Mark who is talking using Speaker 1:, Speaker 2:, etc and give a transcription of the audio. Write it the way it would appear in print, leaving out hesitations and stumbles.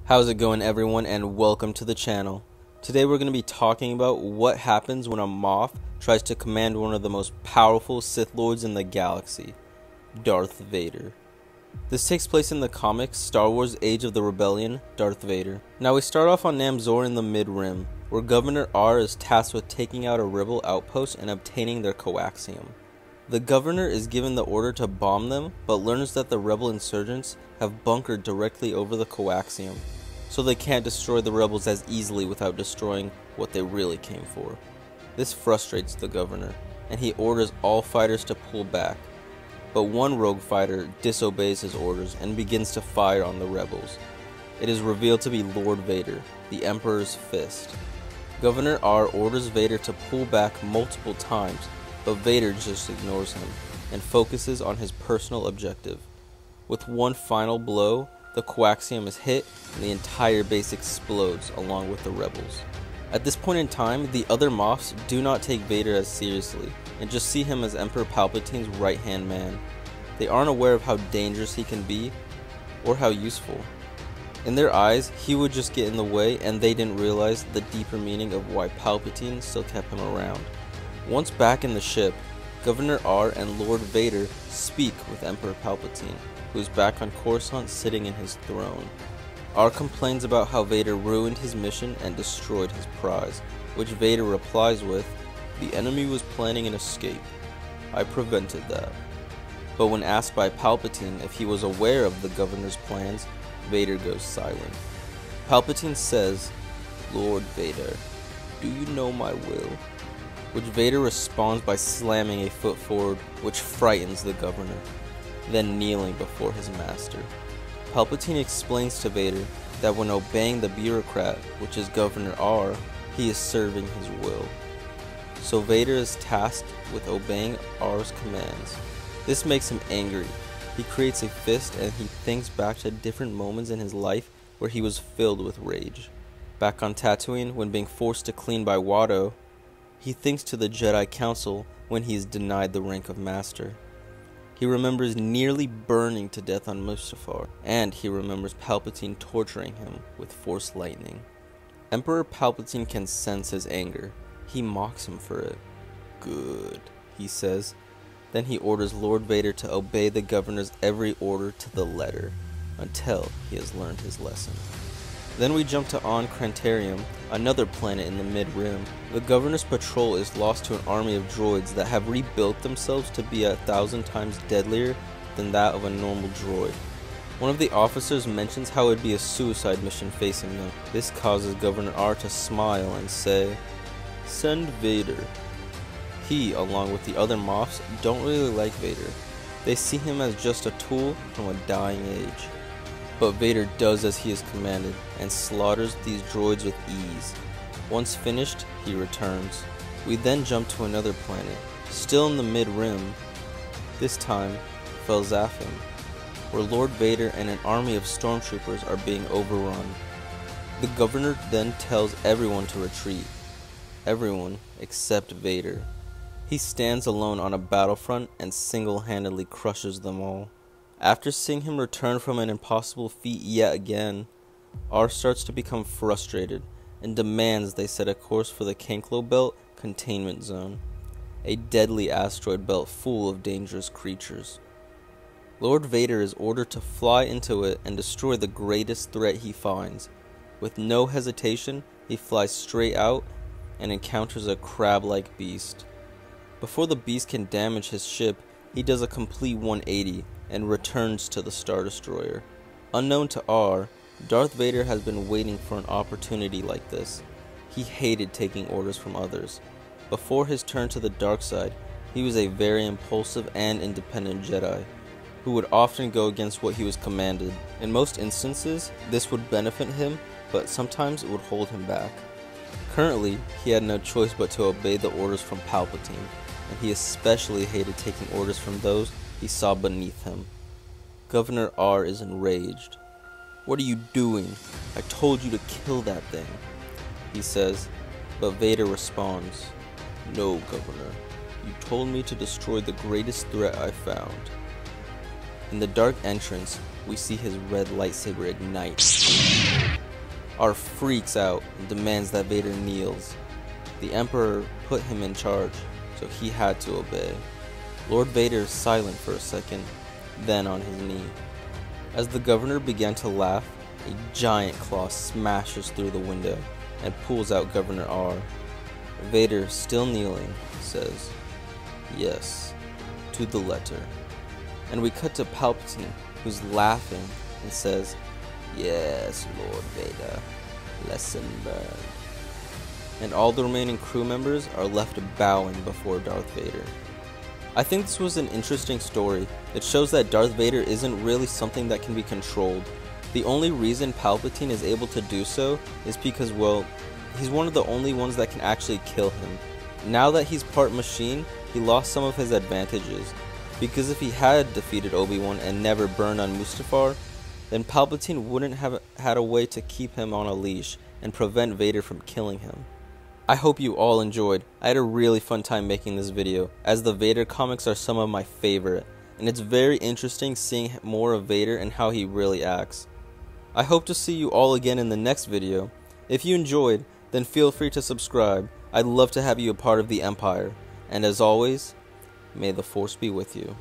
Speaker 1: How's it going, everyone, and welcome to the channel. Today we're going to be talking about what happens when a Moff tries to command one of the most powerful Sith Lords in the galaxy, Darth Vader. This takes place in the comics Star Wars Age of the Rebellion, Darth Vader. Now we start off on Namzor in the Mid-Rim, where Governor R is tasked with taking out a rebel outpost and obtaining their coaxium. The governor is given the order to bomb them, but learns that the rebel insurgents have bunkered directly over the coaxium, so they can't destroy the rebels as easily without destroying what they really came for. This frustrates the governor, and he orders all fighters to pull back, but one rogue fighter disobeys his orders and begins to fire on the rebels. It is revealed to be Lord Vader, the Emperor's fist. Governor R orders Vader to pull back multiple times, but Vader just ignores him and focuses on his personal objective. With one final blow, the coaxium is hit and the entire base explodes along with the rebels. At this point in time, the other Moffs do not take Vader as seriously and just see him as Emperor Palpatine's right-hand man. They aren't aware of how dangerous he can be or how useful. In their eyes, he would just get in the way, and they didn't realize the deeper meaning of why Palpatine still kept him around. Once back in the ship, Governor R and Lord Vader speak with Emperor Palpatine, who is back on Coruscant sitting in his throne. R complains about how Vader ruined his mission and destroyed his prize, which Vader replies with, "The enemy was planning an escape. I prevented that." But when asked by Palpatine if he was aware of the governor's plans, Vader goes silent. Palpatine says, "Lord Vader, do you know my will?" Which Vader responds by slamming a foot forward, which frightens the governor, then kneeling before his master. Palpatine explains to Vader that when obeying the bureaucrat, which is Governor R, he is serving his will. So Vader is tasked with obeying R's commands. This makes him angry. He creates a fist and he thinks back to different moments in his life where he was filled with rage. Back on Tatooine, when being forced to clean by Watto, he thinks to the Jedi Council when he is denied the rank of Master. He remembers nearly burning to death on Mustafar, and he remembers Palpatine torturing him with Force lightning. Emperor Palpatine can sense his anger. He mocks him for it. "Good," he says. Then he orders Lord Vader to obey the governor's every order to the letter, until he has learned his lesson. Then we jump to Krantarium, another planet in the Mid-Rim. The governor's patrol is lost to an army of droids that have rebuilt themselves to be 1,000 times deadlier than that of a normal droid. One of the officers mentions how it would be a suicide mission facing them. This causes Governor R to smile and say, "Send Vader." He, along with the other Moffs, don't really like Vader. They see him as just a tool from a dying age. But Vader does as he is commanded and slaughters these droids with ease. Once finished, he returns. We then jump to another planet, still in the Mid-Rim, this time Felzaphim, where Lord Vader and an army of stormtroopers are being overrun. The governor then tells everyone to retreat. Everyone except Vader. He stands alone on a battlefront and single-handedly crushes them all. After seeing him return from an impossible feat yet again, R starts to become frustrated and demands they set a course for the Kanklo Belt Containment Zone, a deadly asteroid belt full of dangerous creatures. Lord Vader is ordered to fly into it and destroy the greatest threat he finds. With no hesitation, he flies straight out and encounters a crab-like beast. Before the beast can damage his ship, he does a complete 180 and returns to the Star Destroyer. Unknown to R, Darth Vader has been waiting for an opportunity like this. He hated taking orders from others. Before his turn to the dark side, he was a very impulsive and independent Jedi, who would often go against what he was commanded. In most instances, this would benefit him, but sometimes it would hold him back. Currently, he had no choice but to obey the orders from Palpatine, and he especially hated taking orders from those he saw beneath him. Governor R is enraged. "What are you doing? I told you to kill that thing," he says, but Vader responds, "No, Governor. You told me to destroy the greatest threat I found." In the dark entrance, we see his red lightsaber ignite. R freaks out and demands that Vader kneels. The Emperor put him in charge, so he had to obey. Lord Vader is silent for a second, then on his knee. As the governor began to laugh, a giant claw smashes through the window and pulls out Governor R. Vader, still kneeling, says, "Yes, to the letter." And we cut to Palpatine, who's laughing and says, "Yes, Lord Vader, lesson learned." And all the remaining crew members are left bowing before Darth Vader. I think this was an interesting story. It shows that Darth Vader isn't really something that can be controlled. The only reason Palpatine is able to do so is because, well, he's one of the only ones that can actually kill him. Now that he's part machine, he lost some of his advantages. Because if he had defeated Obi-Wan and never burned on Mustafar, then Palpatine wouldn't have had a way to keep him on a leash and prevent Vader from killing him. I hope you all enjoyed. I had a really fun time making this video, as the Vader comics are some of my favorite, and it's very interesting seeing more of Vader and how he really acts. I hope to see you all again in the next video. If you enjoyed, then feel free to subscribe. I'd love to have you a part of the Empire, and as always, may the Force be with you.